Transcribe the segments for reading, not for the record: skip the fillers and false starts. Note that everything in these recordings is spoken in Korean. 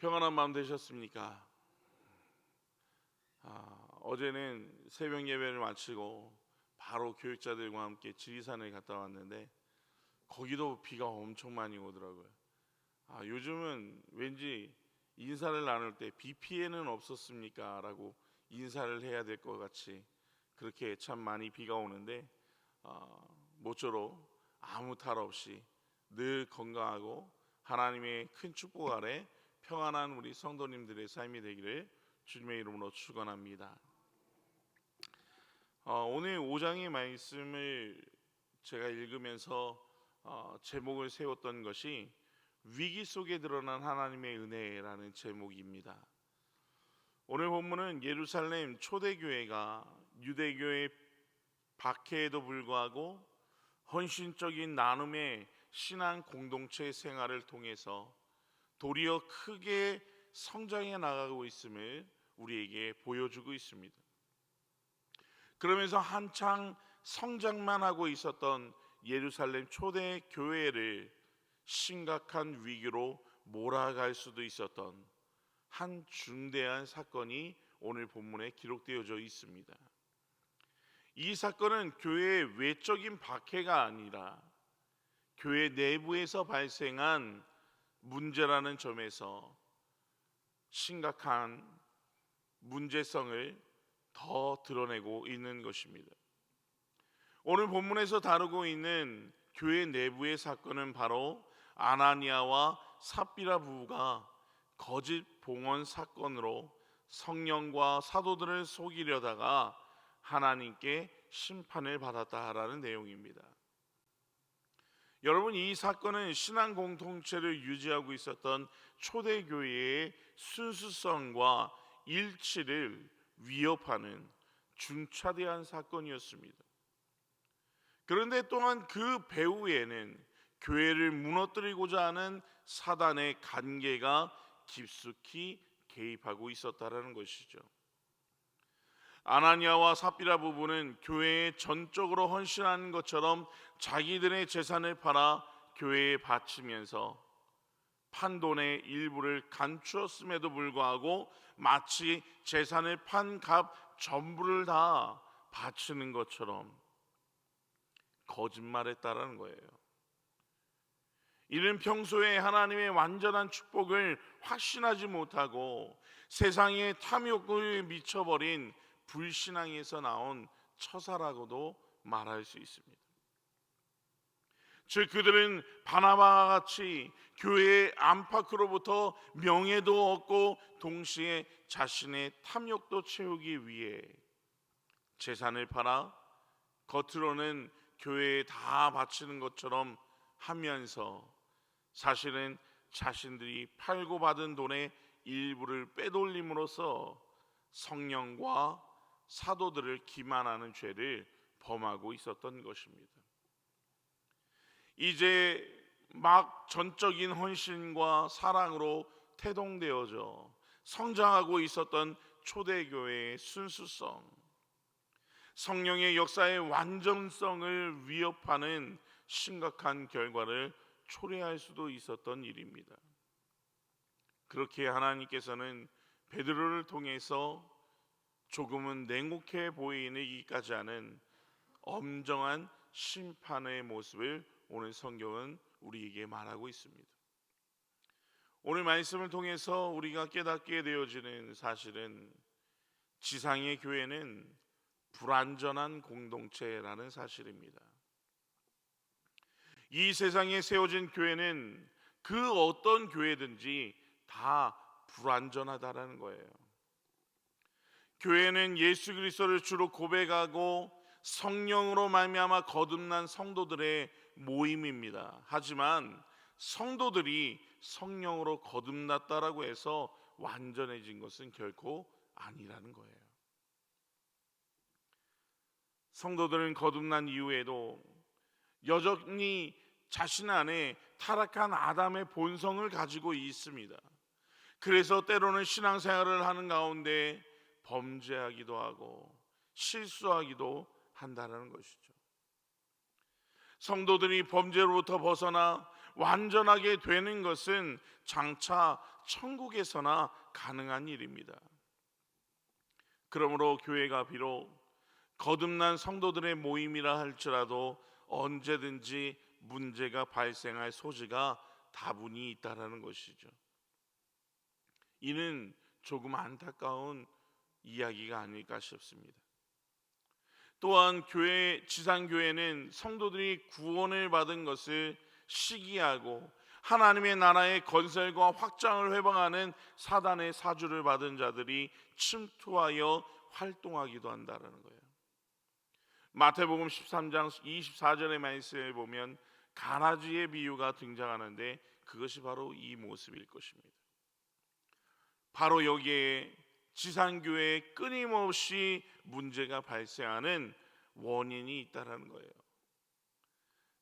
평안한 마음 되셨습니까? 어제는 새벽 예배를 마치고 바로 교육자들과 함께 지리산을 갔다 왔는데 거기도 비가 엄청 많이 오더라고요. 요즘은 왠지 인사를 나눌 때 비 피해는 없었습니까? 라고 인사를 해야 될 것 같이 그렇게 참 많이 비가 오는데 모쪼록 아무 탈 없이 늘 건강하고 하나님의 큰 축복 아래 평안한 우리 성도님들의 삶이 되기를 주님의 이름으로 축원합니다. 오늘 5장의 말씀을 제가 읽으면서 제목을 세웠던 것이 위기 속에 드러난 하나님의 은혜라는 제목입니다. 오늘 본문은 예루살렘 초대교회가 유대교의 박해에도 불구하고 헌신적인 나눔의 신앙 공동체 생활을 통해서 도리어 크게 성장해 나가고 있음을 우리에게 보여주고 있습니다. 그러면서 한창 성장만 하고 있었던 예루살렘 초대 교회를 심각한 위기로 몰아갈 수도 있었던 한 중대한 사건이 오늘 본문에 기록되어져 있습니다. 이 사건은 교회의 외적인 박해가 아니라 교회 내부에서 발생한 문제라는 점에서 심각한 문제성을 더 드러내고 있는 것입니다. 오늘 본문에서 다루고 있는 교회 내부의 사건은 바로 아나니아와 삽비라 부부가 거짓 봉헌 사건으로 성령과 사도들을 속이려다가 하나님께 심판을 받았다라는 내용입니다. 여러분, 이 사건은 신앙 공동체를 유지하고 있었던 초대교회의 순수성과 일치를 위협하는 중차대한 사건이었습니다. 그런데 또한 그 배후에는 교회를 무너뜨리고자 하는 사단의 간계가 깊숙이 개입하고 있었다라는 것이죠. 아나니아와 삽비라 부부는 교회에 전적으로 헌신하는 것처럼 자기들의 재산을 팔아 교회에 바치면서 판돈의 일부를 감추었음에도 불구하고 마치 재산을 판 값 전부를 다 바치는 것처럼 거짓말했다라는 거예요. 이는 평소에 하나님의 완전한 축복을 확신하지 못하고 세상의 탐욕을 미쳐버린 불신앙에서 나온 처사라고도 말할 수 있습니다. 즉 그들은 바나바와 같이 교회의 안팎으로부터 명예도 얻고 동시에 자신의 탐욕도 채우기 위해 재산을 팔아 겉으로는 교회에 다 바치는 것처럼 하면서 사실은 자신들이 팔고 받은 돈의 일부를 빼돌림으로써 성령과 사도들을 기만하는 죄를 범하고 있었던 것입니다. 이제 막 전적인 헌신과 사랑으로 태동되어져 성장하고 있었던 초대교회의 순수성, 성령의 역사의 완전성을 위협하는 심각한 결과를 초래할 수도 있었던 일입니다. 그렇게 하나님께서는 베드로를 통해서 조금은 냉혹해 보이기까지 하는 엄정한 심판의 모습을 오늘 성경은 우리에게 말하고 있습니다. 오늘 말씀을 통해서 우리가 깨닫게 되어지는 사실은 지상의 교회는 불완전한 공동체라는 사실입니다. 이 세상에 세워진 교회는 그 어떤 교회든지 다 불완전하다라는 거예요. 교회는 예수 그리스도를 주로 고백하고 성령으로 말미암아 거듭난 성도들의 모임입니다. 하지만 성도들이 성령으로 거듭났다라고 해서 완전해진 것은 결코 아니라는 거예요. 성도들은 거듭난 이후에도 여전히 자신 안에 타락한 아담의 본성을 가지고 있습니다. 그래서 때로는 신앙생활을 하는 가운데 범죄하기도 하고 실수하기도 한다는 것이죠. 성도들이 범죄로부터 벗어나 완전하게 되는 것은 장차 천국에서나 가능한 일입니다. 그러므로 교회가 비록 거듭난 성도들의 모임이라 할지라도 언제든지 문제가 발생할 소지가 다분히 있다라는 것이죠. 이는 조금 안타까운 이야기가 아닐까 싶습니다. 또한 지상교회는 성도들이 구원을 받은 것을 시기하고 하나님의 나라의 건설과 확장을 회방하는 사단의 사주를 받은 자들이 침투하여 활동하기도 한다는 거예요. 마태복음 13장 24절의 말씀을 보면 가라지의 비유가 등장하는데 그것이 바로 이 모습일 것입니다. 바로 여기에 지상교회에 끊임없이 문제가 발생하는 원인이 있다는 거예요.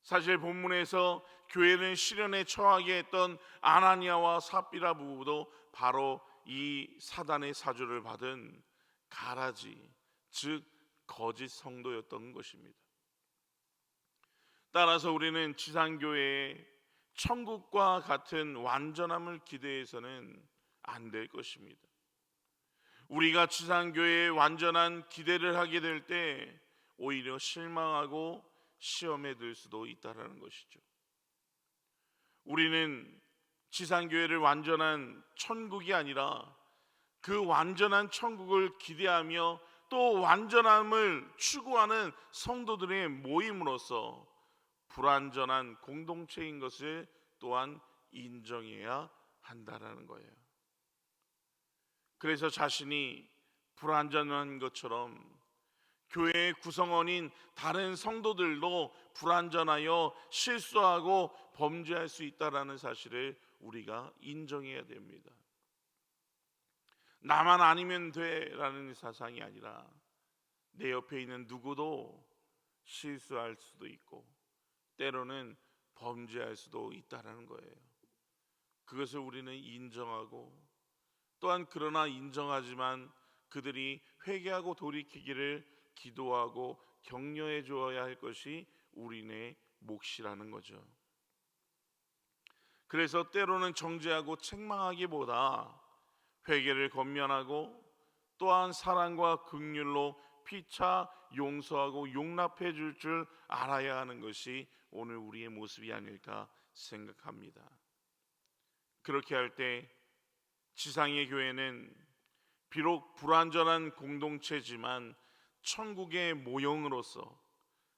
사실 본문에서 교회는 시련에 처하게 했던 아나니아와 삽비라 부부도 바로 이 사단의 사주를 받은 가라지, 즉 거짓 성도였던 것입니다. 따라서 우리는 지상교회의 천국과 같은 완전함을 기대해서는 안 될 것입니다. 우리가 지상교회에 완전한 기대를 하게 될 때 오히려 실망하고 시험에 들 수도 있다는 것이죠. 우리는 지상교회를 완전한 천국이 아니라 그 완전한 천국을 기대하며 또 완전함을 추구하는 성도들의 모임으로서 불완전한 공동체인 것을 또한 인정해야 한다는 거예요. 그래서 자신이 불완전한 것처럼 교회의 구성원인 다른 성도들도 불완전하여 실수하고 범죄할 수 있다는 사실을 우리가 인정해야 됩니다. 나만 아니면 돼라는 사상이 아니라 내 옆에 있는 누구도 실수할 수도 있고 때로는 범죄할 수도 있다는 거예요. 그것을 우리는 인정하고 또한 그러나 인정하지만 그들이 회개하고 돌이키기를 기도하고 격려해 주어야 할 것이 우리네 몫이라는 거죠. 그래서 때로는 정죄하고 책망하기보다 회개를 권면하고 또한 사랑과 긍휼로 피차 용서하고 용납해 줄 알아야 하는 것이 오늘 우리의 모습이 아닐까 생각합니다. 그렇게 할 때 지상의 교회는 비록 불완전한 공동체지만 천국의 모형으로서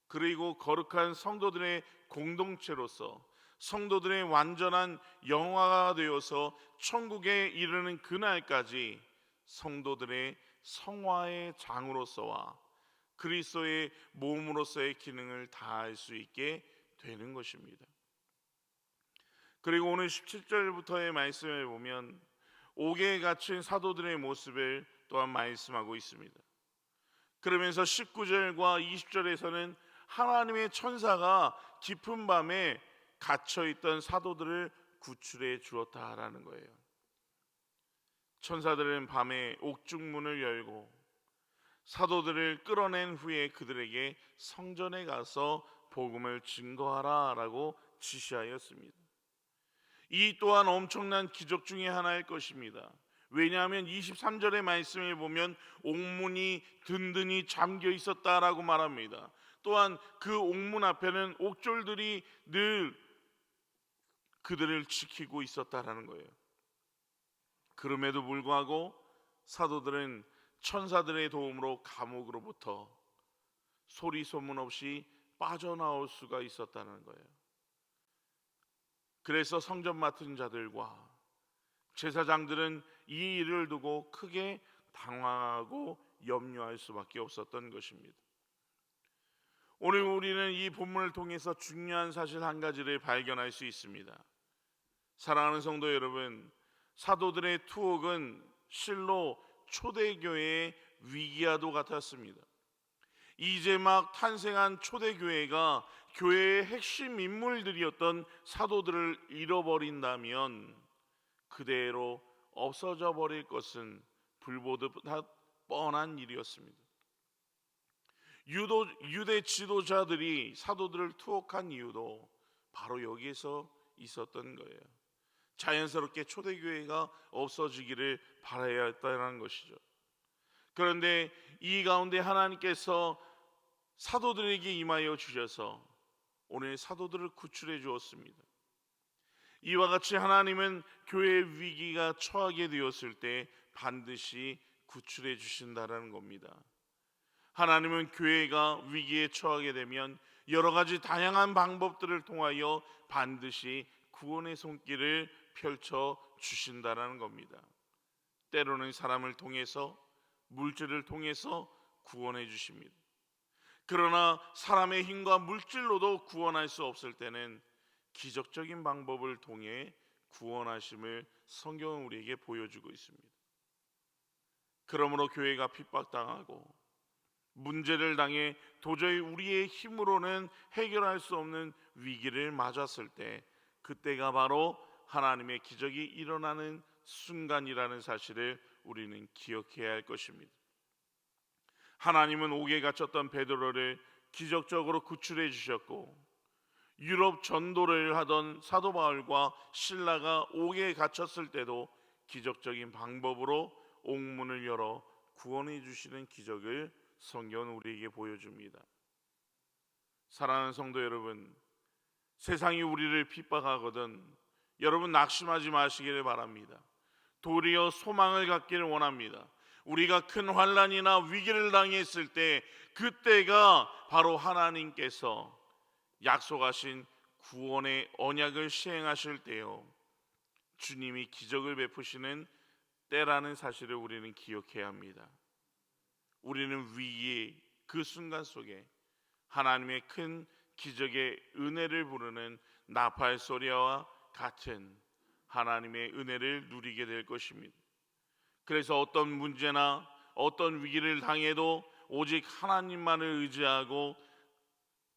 그리고 거룩한 성도들의 공동체로서 성도들의 완전한 영화가 되어서 천국에 이르는 그날까지 성도들의 성화의 장으로서와 그리스도의 몸으로서의 기능을 다할 수 있게 되는 것입니다. 그리고 오늘 17절부터의 말씀을 보면 옥에 갇힌 사도들의 모습을 또한 말씀하고 있습니다. 그러면서 19절과 20절에서는 하나님의 천사가 깊은 밤에 갇혀있던 사도들을 구출해 주었다라는 거예요. 천사들은 밤에 옥중문을 열고 사도들을 끌어낸 후에 그들에게 성전에 가서 복음을 증거하라 라고 지시하였습니다. 이 또한 엄청난 기적 중에 하나일 것입니다. 왜냐하면 23절의 말씀을 보면 옥문이 든든히 잠겨 있었다라고 말합니다. 또한 그 옥문 앞에는 옥졸들이 늘 그들을 지키고 있었다라는 거예요. 그럼에도 불구하고 사도들은 천사들의 도움으로 감옥으로부터 소리 소문 없이 빠져나올 수가 있었다는 거예요. 그래서 성전 맡은 자들과 제사장들은 이 일을 두고 크게 당황하고 염려할 수밖에 없었던 것입니다. 오늘 우리는 이 본문을 통해서 중요한 사실 한 가지를 발견할 수 있습니다. 사랑하는 성도 여러분, 사도들의 투옥은 실로 초대교회의 위기와도 같았습니다. 이제 막 탄생한 초대교회가 교회의 핵심 인물들이었던 사도들을 잃어버린다면 그대로 없어져 버릴 것은 불보듯 뻔한 일이었습니다. 유대 지도자들이 사도들을 투옥한 이유도 바로 여기에서 있었던 거예요. 자연스럽게 초대교회가 없어지기를 바라야 했다는 것이죠. 그런데 이 가운데 하나님께서 사도들에게 임하여 주셔서 오늘 사도들을 구출해 주었습니다. 이와 같이 하나님은 교회의 위기가 처하게 되었을 때 반드시 구출해 주신다라는 겁니다. 하나님은 교회가 위기에 처하게 되면 여러 가지 다양한 방법들을 통하여 반드시 구원의 손길을 펼쳐 주신다라는 겁니다. 때로는 사람을 통해서, 물질을 통해서 구원해 주십니다. 그러나 사람의 힘과 물질로도 구원할 수 없을 때는 기적적인 방법을 통해 구원하심을 성경은 우리에게 보여주고 있습니다. 그러므로 교회가 핍박당하고 문제를 당해 도저히 우리의 힘으로는 해결할 수 없는 위기를 맞았을 때, 그때가 바로 하나님의 기적이 일어나는 순간이라는 사실을 우리는 기억해야 할 것입니다. 하나님은 옥에 갇혔던 베드로를 기적적으로 구출해 주셨고, 유럽 전도를 하던 사도 바울과 실라가 옥에 갇혔을 때도 기적적인 방법으로 옥문을 열어 구원해 주시는 기적을 성경은 우리에게 보여줍니다. 사랑하는 성도 여러분, 세상이 우리를 핍박하거든 여러분 낙심하지 마시기를 바랍니다. 도리어 소망을 갖기를 원합니다. 우리가 큰 환난이나 위기를 당했을 때, 그때가 바로 하나님께서 약속하신 구원의 언약을 시행하실 때요, 주님이 기적을 베푸시는 때라는 사실을 우리는 기억해야 합니다. 우리는 위기의 그 순간 속에 하나님의 큰 기적의 은혜를 부르는 나팔 소리와 같은 하나님의 은혜를 누리게 될 것입니다. 그래서 어떤 문제나 어떤 위기를 당해도 오직 하나님만을 의지하고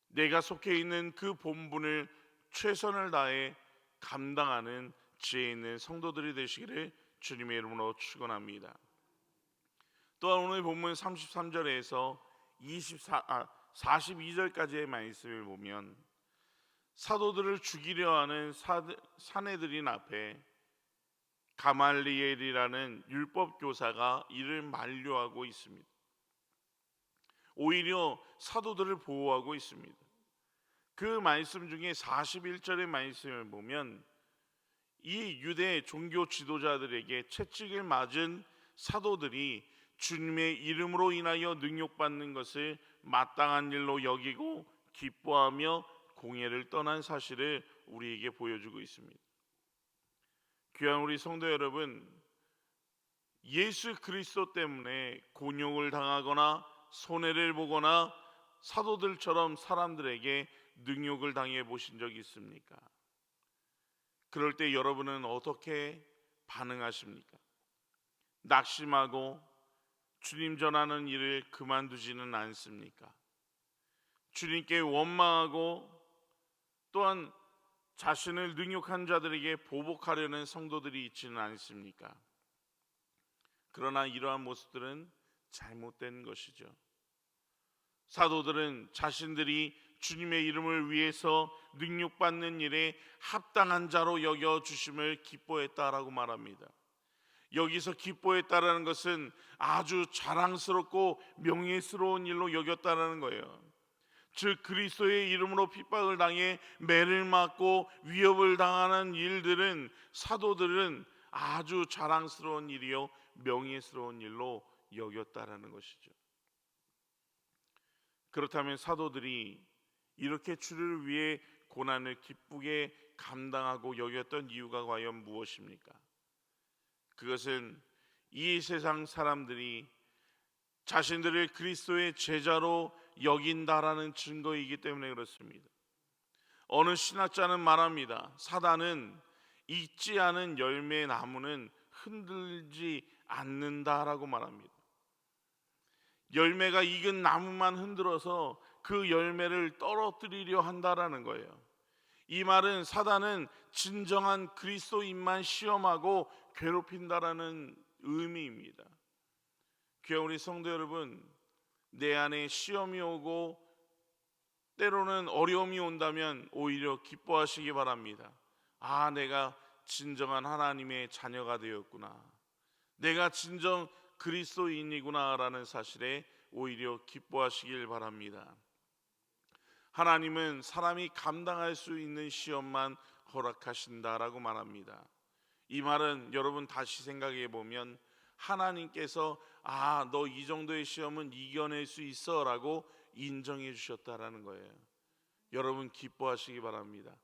내가 속해 있는 그 본분을 최선을 다해 감당하는 지혜 있는 성도들이 되시기를 주님의 이름으로 축원합니다. 또한 오늘 본문 33절에서 42절까지의 말씀을 보면 사도들을 죽이려 하는 사내들인 앞에 가말리엘이라는 율법 교사가 이를 만류하고 있습니다. 오히려 사도들을 보호하고 있습니다. 그 말씀 중에 41절의 말씀을 보면 이 유대 종교 지도자들에게 채찍을 맞은 사도들이 주님의 이름으로 인하여 능욕받는 것을 마땅한 일로 여기고 기뻐하며 공회를 떠난 사실을 우리에게 보여주고 있습니다. 귀한 우리 성도 여러분, 예수 그리스도 때문에 곤욕을 당하거나 손해를 보거나 사도들처럼 사람들에게 능욕을 당해 보신 적이 있습니까? 그럴 때 여러분은 어떻게 반응하십니까? 낙심하고 주님 전하는 일을 그만두지는 않습니까? 주님께 원망하고 또한 자신을 능욕한 자들에게 보복하려는 성도들이 있지는 않습니까? 그러나 이러한 모습들은 잘못된 것이죠. 사도들은 자신들이 주님의 이름을 위해서 능욕받는 일에 합당한 자로 여겨주심을 기뻐했다라고 말합니다. 여기서 기뻐했다라는 것은 아주 자랑스럽고 명예스러운 일로 여겼다라는 거예요. 즉 그리스도의 이름으로 핍박을 당해 매를 맞고 위협을 당하는 일들은 사도들은 아주 자랑스러운 일이요 명예스러운 일로 여겼다라는 것이죠. 그렇다면 사도들이 이렇게 주를 위해 고난을 기쁘게 감당하고 여겼던 이유가 과연 무엇입니까? 그것은 이 세상 사람들이 자신들을 그리스도의 제자로 여긴다라는 증거이기 때문에 그렇습니다. 어느 신학자는 말합니다. 사단은 익지 않은 열매 나무는 흔들지 않는다라고 말합니다. 열매가 익은 나무만 흔들어서 그 열매를 떨어뜨리려 한다라는 거예요. 이 말은 사단은 진정한 그리스도인만 시험하고 괴롭힌다라는 의미입니다. 귀한 우리 성도 여러분, 내 안에 시험이 오고 때로는 어려움이 온다면 오히려 기뻐하시기 바랍니다. 아, 내가 진정한 하나님의 자녀가 되었구나, 내가 진정 그리스도인이구나라는 사실에 오히려 기뻐하시길 바랍니다. 하나님은 사람이 감당할 수 있는 시험만 허락하신다라고 말합니다. 이 말은 여러분 다시 생각해 보면 하나님께서 너 이 정도의 시험은 이겨낼 수 있어 라고 인정해 주셨다라는 거예요. 여러분 기뻐하시기 바랍니다.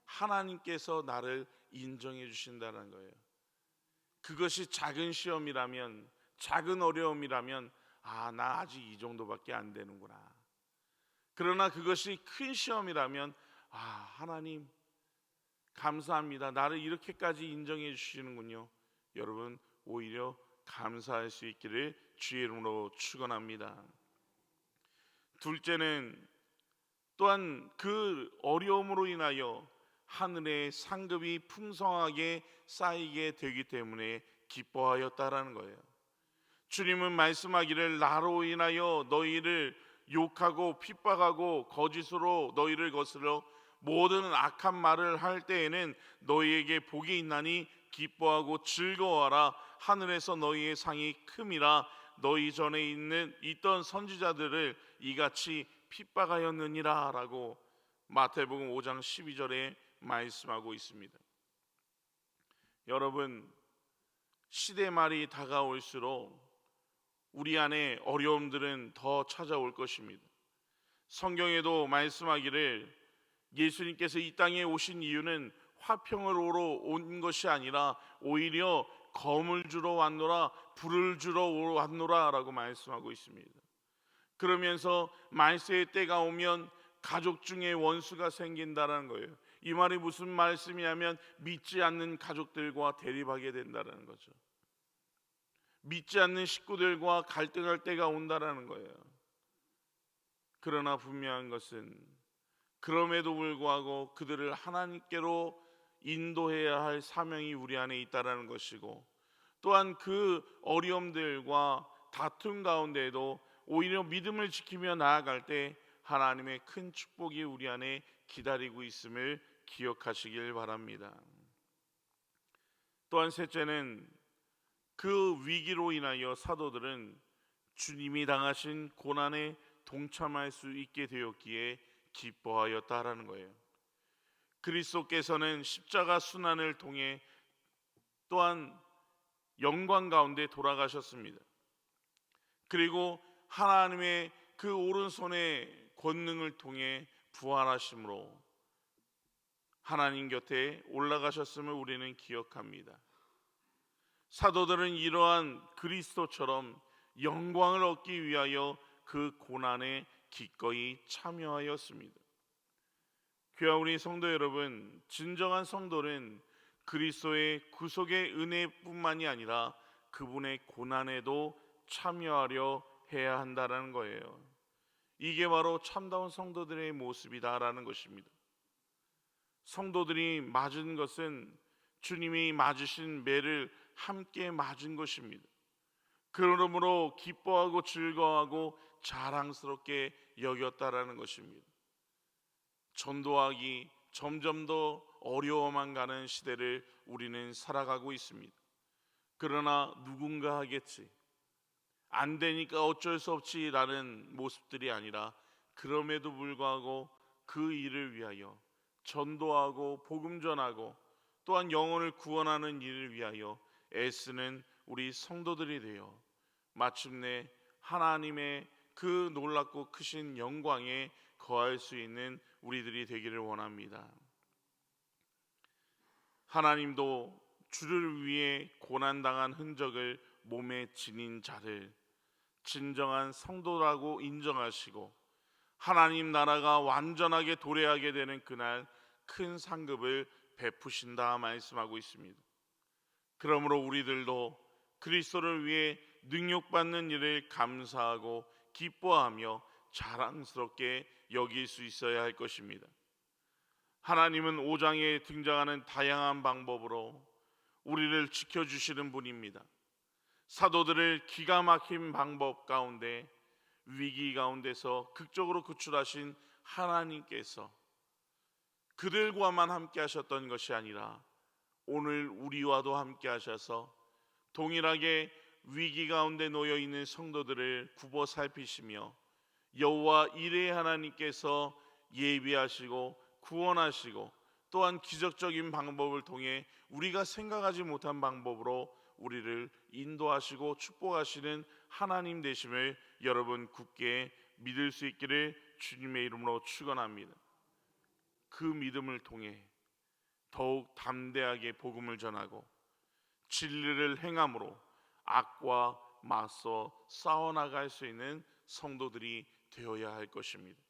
하나님께서 나를 인정해 주신다는 거예요. 그것이 작은 시험이라면, 작은 어려움이라면 나 아직 이 정도밖에 안 되는구나. 그러나 그것이 큰 시험이라면 하나님 감사합니다, 나를 이렇게까지 인정해 주시는군요. 여러분 오히려 감사할 수 있기를 주의 이름으로 축원합니다. 둘째는 또한 그 어려움으로 인하여 하늘의 상급이 풍성하게 쌓이게 되기 때문에 기뻐하였다라는 거예요. 주님은 말씀하기를 나로 인하여 너희를 욕하고 핍박하고 거짓으로 너희를 거스러 모든 악한 말을 할 때에는 너희에게 복이 있나니 기뻐하고 즐거워하라. 하늘에서 너희의 상이 큼이라. 너희 전에 있던 선지자들을 이같이 핍박하였느니라 라고 마태복음 5장 12절에 말씀하고 있습니다. 여러분, 시대 말이 다가올수록 우리 안에 어려움들은 더 찾아올 것입니다. 성경에도 말씀하기를 예수님께서 이 땅에 오신 이유는 화평을 오러 온 것이 아니라 오히려 검을 주러 왔노라, 불을 주러 왔노라 라고 말씀하고 있습니다. 그러면서 말세의 때가 오면 가족 중에 원수가 생긴다는 거예요. 이 말이 무슨 말씀이냐면 믿지 않는 가족들과 대립하게 된다는 거죠. 믿지 않는 식구들과 갈등할 때가 온다라는 거예요. 그러나 분명한 것은 그럼에도 불구하고 그들을 하나님께로 인도해야 할 사명이 우리 안에 있다라는 것이고, 또한 그 어려움들과 다툼 가운데에도 오히려 믿음을 지키며 나아갈 때 하나님의 큰 축복이 우리 안에 기다리고 있음을 기억하시길 바랍니다. 또한 셋째는 그 위기로 인하여 사도들은 주님이 당하신 고난에 동참할 수 있게 되었기에 기뻐하였다라는 거예요. 그리스도께서는 십자가 순환을 통해 또한 영광 가운데 돌아가셨습니다. 그리고 하나님의 그 오른손의 권능을 통해 부활하심으로 하나님 곁에 올라가셨음을 우리는 기억합니다. 사도들은 이러한 그리스도처럼 영광을 얻기 위하여 그 고난에 기꺼이 참여하였습니다. 귀한 우리 성도 여러분, 진정한 성도는 그리스도의 구속의 은혜뿐만이 아니라 그분의 고난에도 참여하려 해야 한다는 거예요. 이게 바로 참다운 성도들의 모습이다라는 것입니다. 성도들이 맞은 것은 주님이 맞으신 매를 함께 맞은 것입니다. 그러므로 기뻐하고 즐거워하고 자랑스럽게 여겼다라는 것입니다. 전도하기 점점 더 어려워만 가는 시대를 우리는 살아가고 있습니다. 그러나 누군가 하겠지, 안 되니까 어쩔 수 없지라는 모습들이 아니라 그럼에도 불구하고 그 일을 위하여 전도하고 복음 전하고 또한 영혼을 구원하는 일을 위하여 애쓰는 우리 성도들이 되어 마침내 하나님의 그 놀랍고 크신 영광에 거할 수 있는 우리들이 되기를 원합니다. 하나님도 주를 위해 고난당한 흔적을 몸에 지닌 자를 진정한 성도라고 인정하시고 하나님 나라가 완전하게 도래하게 되는 그날 큰 상급을 베푸신다 말씀하고 있습니다. 그러므로 우리들도 그리스도를 위해 능욕받는 일을 감사하고 기뻐하며 자랑스럽게 여길 수 있어야 할 것입니다. 하나님은 5장에 등장하는 다양한 방법으로 우리를 지켜주시는 분입니다. 사도들을 기가 막힌 방법 가운데 위기 가운데서 극적으로 구출하신 하나님께서 그들과만 함께 하셨던 것이 아니라 오늘 우리와도 함께 하셔서 동일하게 위기 가운데 놓여 있는 성도들을 굽어 살피시며 여호와 이레의 하나님께서 예비하시고 구원하시고 또한 기적적인 방법을 통해 우리가 생각하지 못한 방법으로 우리를 인도하시고 축복하시는 하나님 되심을 여러분 굳게 믿을 수 있기를 주님의 이름으로 축원합니다. 그 믿음을 통해 더욱 담대하게 복음을 전하고 진리를 행함으로 악과 맞서 싸워나갈 수 있는 성도들이 되어야 할 것입니다.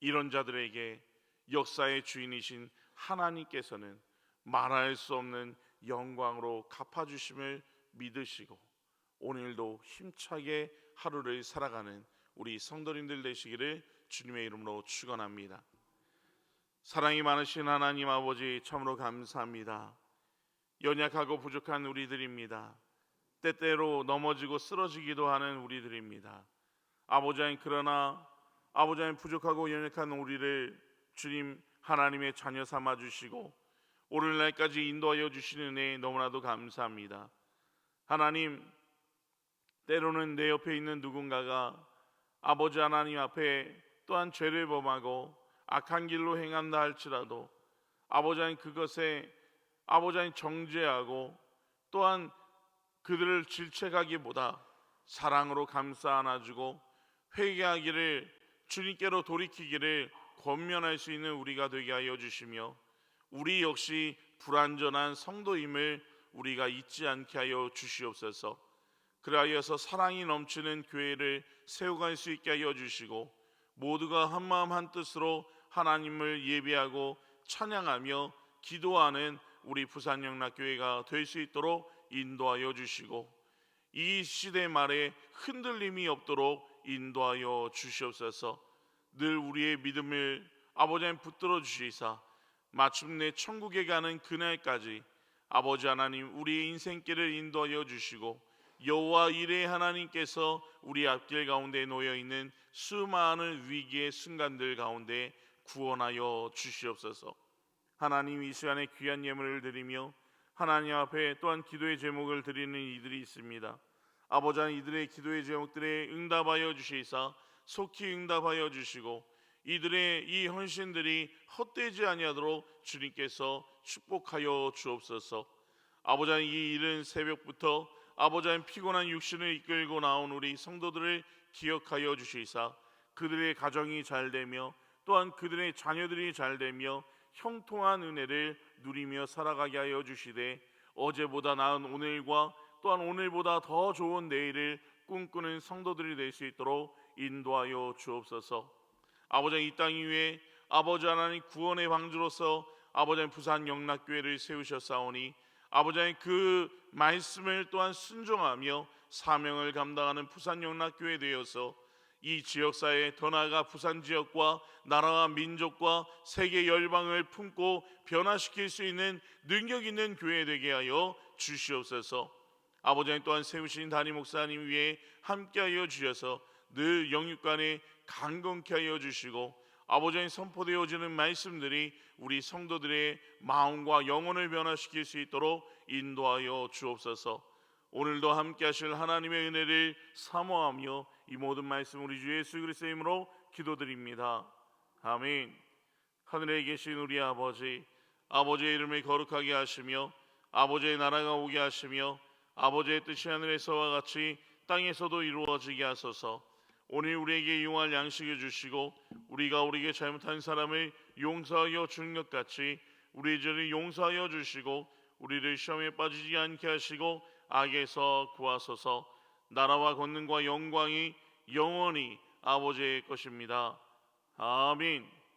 이런 자들에게 역사의 주인이신 하나님께서는 말할 수 없는 영광으로 갚아주심을 믿으시고 오늘도 힘차게 하루를 살아가는 우리 성도님들 되시기를 주님의 이름으로 축원합니다. 사랑이 많으신 하나님 아버지, 참으로 감사합니다. 연약하고 부족한 우리들입니다. 때때로 넘어지고 쓰러지기도 하는 우리들입니다. 아버지 하나님, 그러나 아버지 하나님, 부족하고 연약한 우리를 주님 하나님의 자녀 삼아 주시고 오늘날까지 인도하여 주시는 은혜 너무나도 감사합니다. 하나님, 때로는 내 옆에 있는 누군가가 아버지 하나님 앞에 또한 죄를 범하고 악한 길로 행한다 할지라도 아버지 하나님, 그것에 아버지 하나님 정죄하고 또한 그들을 질책하기보다 사랑으로 감싸 안아주고 회개하기를, 주님께로 돌이키기를 권면할 수 있는 우리가 되게 하여 주시며 우리 역시 불완전한 성도임을 우리가 잊지 않게 하여 주시옵소서. 그리하여서 사랑이 넘치는 교회를 세워갈 수 있게 하여 주시고 모두가 한마음 한뜻으로 하나님을 예배하고 찬양하며 기도하는 우리 부산영락교회가 될 수 있도록 인도하여 주시고 이 시대 말에 흔들림이 없도록 인도하여 주시옵소서. 늘 우리의 믿음을 아버지 하나님 붙들어 주시사 마침내 천국에 가는 그날까지 아버지 하나님 우리의 인생길을 인도하여 주시고 여호와 이레의 하나님께서 우리 앞길 가운데 놓여있는 수많은 위기의 순간들 가운데 구원하여 주시옵소서. 하나님, 이 시간에 귀한 예물을 드리며 하나님 앞에 또한 기도의 제목을 드리는 이들이 있습니다. 아버지 하나님, 이들의 기도의 제목들에 응답하여 주시사 속히 응답하여 주시고 이들의 이 헌신들이 헛되지 아니하도록 주님께서 축복하여 주옵소서. 아버지 하나님, 이 이른 새벽부터 아버지 하나님 피곤한 육신을 이끌고 나온 우리 성도들을 기억하여 주시사 그들의 가정이 잘되며 또한 그들의 자녀들이 잘되며 형통한 은혜를 누리며 살아가게 하여 주시되 어제보다 나은 오늘과 또한 오늘보다 더 좋은 내일을 꿈꾸는 성도들이 될 수 있도록 인도하여 주옵소서. 아버지, 이 땅 위에 아버지 하나님 구원의 방주로서 아버지 하나님 부산 영락교회를 세우셨사오니 아버지 하나님 그 말씀을 또한 순종하며 사명을 감당하는 부산 영락교회 되어서 이 지역사회에 더 나아가 부산 지역과 나라와 민족과 세계 열방을 품고 변화시킬 수 있는 능력 있는 교회 되게 하여 주시옵소서. 아버지 하나님 또한 세우신 담임 목사님 위에 함께하여 주셔서 늘 영육간에 강건케 하여 주시고 아버지 하나님 선포되어지는 말씀들이 우리 성도들의 마음과 영혼을 변화시킬 수 있도록 인도하여 주옵소서. 오늘도 함께 하실 하나님의 은혜를 사모하며 이 모든 말씀 우리 주 예수 그리스도의 이름으로 기도드립니다. 아멘. 하늘에 계신 우리 아버지, 아버지의 이름을 거룩하게 하시며 아버지의 나라가 오게 하시며 아버지의 뜻이 하늘에서와 같이 땅에서도 이루어지게 하소서. 오늘 우리에게 용할 양식을 주시고 우리가 우리에게 잘못한 사람을 용서하여 준 것 같이 우리의 죄를 용서하여 주시고 우리를 시험에 빠지지 않게 하시고 악에서 구하소서. 나라와 권능과 영광이 영원히 아버지의 것입니다. 아멘.